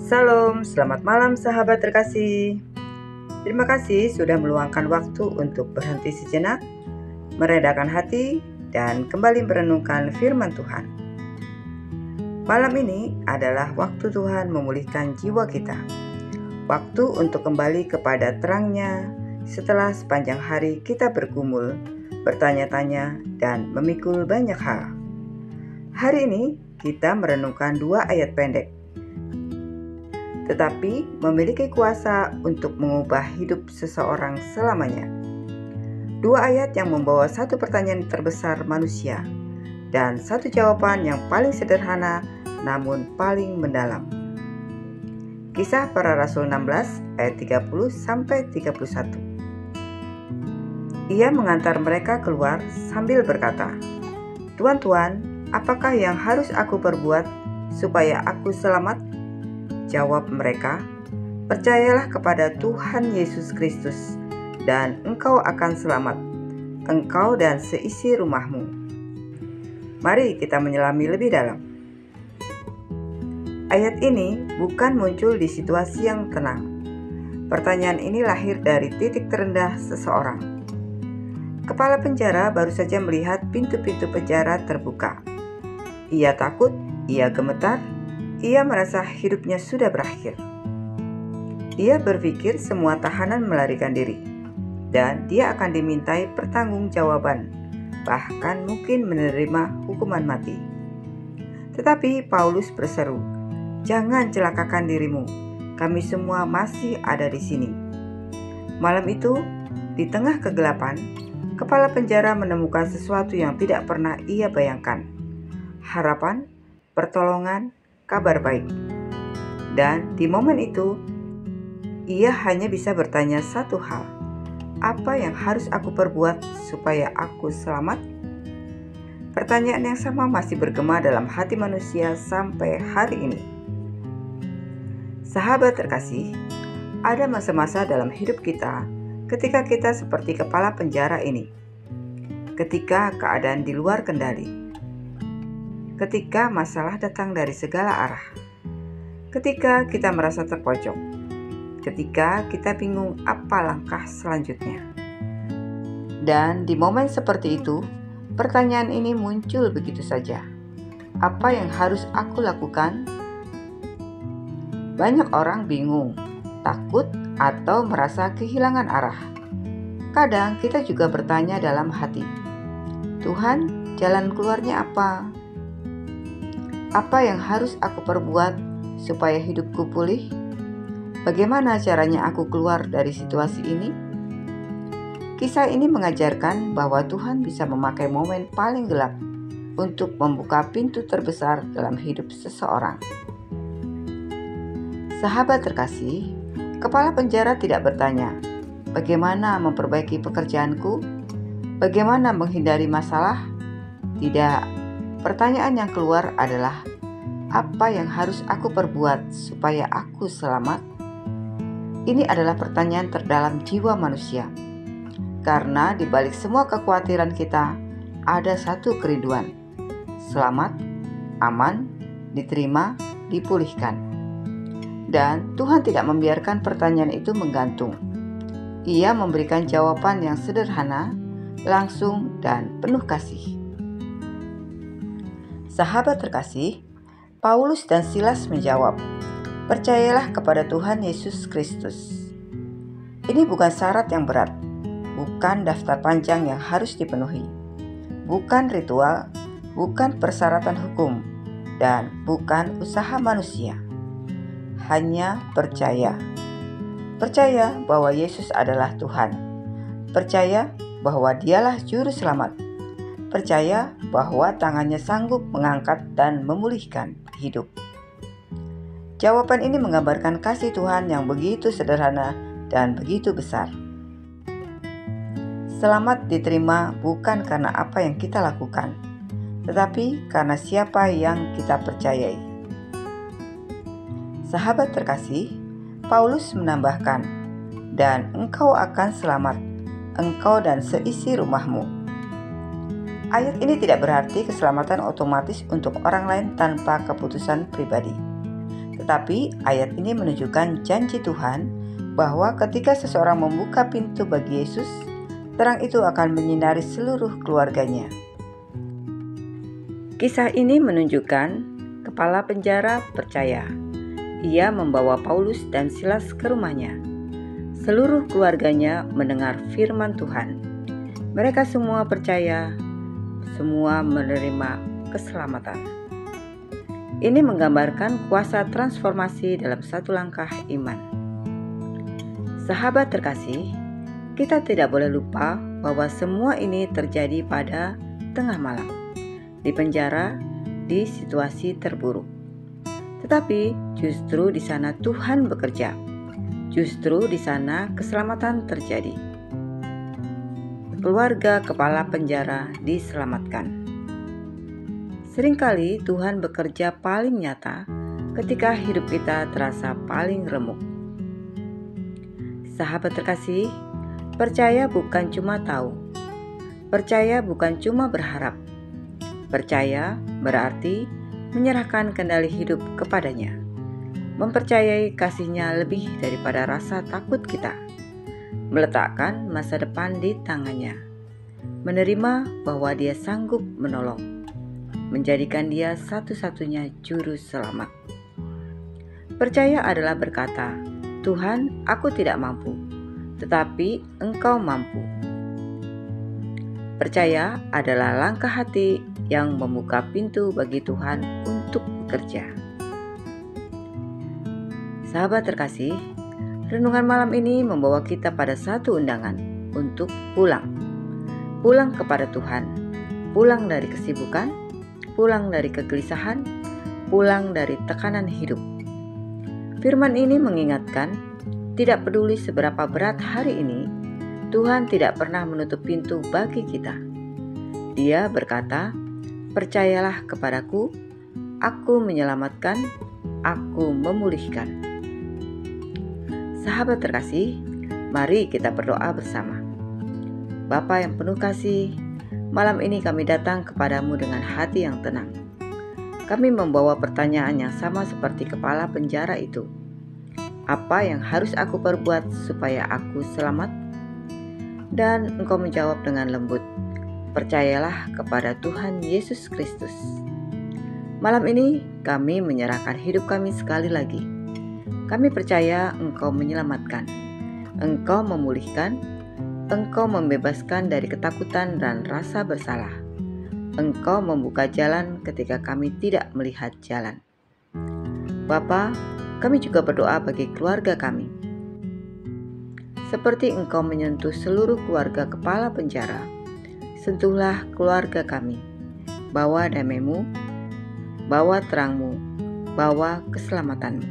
Salam, selamat malam sahabat terkasih. Terima kasih sudah meluangkan waktu untuk berhenti sejenak, meredakan hati, dan kembali merenungkan firman Tuhan. Malam ini adalah waktu Tuhan memulihkan jiwa kita. Waktu untuk kembali kepada terangnya setelah sepanjang hari kita bergumul, bertanya-tanya, dan memikul banyak hal. Hari ini kita merenungkan 2 ayat pendek, tetapi memiliki kuasa untuk mengubah hidup seseorang selamanya. 2 ayat yang membawa satu pertanyaan terbesar manusia dan satu jawaban yang paling sederhana namun paling mendalam. Kisah Para Rasul 16 ayat 30-31. Ia mengantar mereka keluar sambil berkata, "Tuan-tuan, apakah yang harus aku perbuat supaya aku selamat?" Jawab mereka, "Percayalah kepada Tuhan Yesus Kristus, dan engkau akan selamat, engkau dan seisi rumahmu." Mari kita menyelami lebih dalam. Ayat ini bukan muncul di situasi yang tenang. Pertanyaan ini lahir dari titik terendah seseorang. Kepala penjara baru saja melihat pintu-pintu penjara terbuka. Ia takut, ia gemetar, ia merasa hidupnya sudah berakhir. Ia berpikir semua tahanan melarikan diri, dan dia akan dimintai pertanggungjawaban, bahkan mungkin menerima hukuman mati. Tetapi Paulus berseru, "Jangan celakakan dirimu, kami semua masih ada di sini." Malam itu, di tengah kegelapan, kepala penjara menemukan sesuatu yang tidak pernah ia bayangkan. Harapan, pertolongan, kabar baik. Dan di momen itu, ia hanya bisa bertanya satu hal, "Apa yang harus aku perbuat supaya aku selamat?" Pertanyaan yang sama masih bergema dalam hati manusia sampai hari ini. Sahabat terkasih, ada masa-masa dalam hidup kita ketika kita seperti kepala penjara ini. Ketika keadaan di luar kendali. Ketika masalah datang dari segala arah. Ketika kita merasa terpojok. Ketika kita bingung apa langkah selanjutnya. Dan di momen seperti itu, pertanyaan ini muncul begitu saja. Apa yang harus aku lakukan? Banyak orang bingung, takut, atau merasa kehilangan arah. Kadang kita juga bertanya dalam hati, "Tuhan, jalan keluarnya apa? Apa yang harus aku perbuat supaya hidupku pulih? Bagaimana caranya aku keluar dari situasi ini?" Kisah ini mengajarkan bahwa Tuhan bisa memakai momen paling gelap untuk membuka pintu terbesar dalam hidup seseorang. Sahabat terkasih, kepala penjara tidak bertanya, "Bagaimana memperbaiki pekerjaanku? Bagaimana menghindari masalah?" Tidak. Pertanyaan yang keluar adalah, "Apa yang harus aku perbuat supaya aku selamat?" Ini adalah pertanyaan terdalam jiwa manusia. Karena di balik semua kekhawatiran kita, ada satu kerinduan. Selamat, aman, diterima, dipulihkan. Dan Tuhan tidak membiarkan pertanyaan itu menggantung. Ia memberikan jawaban yang sederhana, langsung, dan penuh kasih. Sahabat terkasih, Paulus dan Silas menjawab, "Percayalah kepada Tuhan Yesus Kristus." Ini bukan syarat yang berat, bukan daftar panjang yang harus dipenuhi, bukan ritual, bukan persyaratan hukum, dan bukan usaha manusia. Hanya percaya. Percaya bahwa Yesus adalah Tuhan. Percaya bahwa Dialah Juru Selamat. Percaya bahwa tangannya sanggup mengangkat dan memulihkan hidup. Jawaban ini menggambarkan kasih Tuhan yang begitu sederhana dan begitu besar. Selamat diterima bukan karena apa yang kita lakukan, tetapi karena siapa yang kita percayai. Sahabat terkasih, Paulus menambahkan, "Dan engkau akan selamat, engkau dan seisi rumahmu." Ayat ini tidak berarti keselamatan otomatis untuk orang lain tanpa keputusan pribadi. Tetapi ayat ini menunjukkan janji Tuhan bahwa ketika seseorang membuka pintu bagi Yesus, terang itu akan menyinari seluruh keluarganya. Kisah ini menunjukkan kepala penjara percaya. Ia membawa Paulus dan Silas ke rumahnya. Seluruh keluarganya mendengar firman Tuhan. Mereka semua percaya, semua menerima keselamatan. Ini menggambarkan kuasa transformasi dalam satu langkah iman. Sahabat terkasih, kita tidak boleh lupa bahwa semua ini terjadi pada tengah malam, di penjara, di situasi terburuk. Tetapi justru di sana Tuhan bekerja. Justru di sana keselamatan terjadi. Keluarga kepala penjara diselamatkan. Seringkali Tuhan bekerja paling nyata ketika hidup kita terasa paling remuk. Sahabat terkasih, percaya bukan cuma tahu. Percaya bukan cuma berharap. Percaya berarti menyerahkan kendali hidup kepadanya. Mempercayai kasih-Nya lebih daripada rasa takut kita. Meletakkan masa depan di tangan-Nya. Menerima bahwa Dia sanggup menolong. Menjadikan Dia satu-satunya juru selamat. Percaya adalah berkata, Tuhan, aku tidak mampu, tetapi Engkau mampu. Percaya adalah langkah hati yang membuka pintu bagi Tuhan untuk bekerja. Sahabat terkasih, renungan malam ini membawa kita pada satu undangan untuk pulang. Pulang kepada Tuhan, pulang dari kesibukan, pulang dari kegelisahan, pulang dari tekanan hidup. Firman ini mengingatkan, tidak peduli seberapa berat hari ini, Tuhan tidak pernah menutup pintu bagi kita. Dia berkata, percayalah kepadaku, aku menyelamatkan, aku memulihkan. Sahabat terkasih, mari kita berdoa bersama. Bapa yang penuh kasih, malam ini kami datang kepadamu dengan hati yang tenang. Kami membawa pertanyaan yang sama seperti kepala penjara itu. Apa yang harus aku perbuat supaya aku selamat? Dan Engkau menjawab dengan lembut, percayalah kepada Tuhan Yesus Kristus. Malam ini kami menyerahkan hidup kami sekali lagi. Kami percaya Engkau menyelamatkan, Engkau memulihkan, Engkau membebaskan dari ketakutan dan rasa bersalah. Engkau membuka jalan ketika kami tidak melihat jalan. Bapa, kami juga berdoa bagi keluarga kami. Seperti Engkau menyentuh seluruh keluarga kepala penjara, sentuhlah keluarga kami. Bawa damai-Mu, bawa terang-Mu, bawa keselamatan-Mu.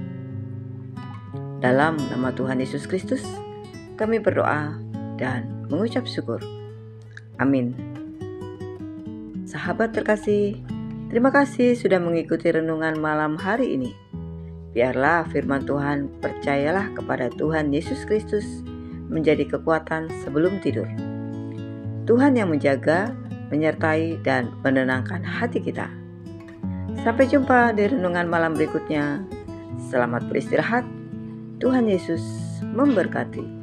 Dalam nama Tuhan Yesus Kristus, kami berdoa dan mengucap syukur. Amin. Sahabat terkasih, terima kasih sudah mengikuti renungan malam hari ini. Biarlah firman Tuhan, percayalah kepada Tuhan Yesus Kristus, menjadi kekuatan sebelum tidur. Tuhan yang menjaga, menyertai, dan menenangkan hati kita. Sampai jumpa di renungan malam berikutnya. Selamat beristirahat. Tuhan Yesus memberkati.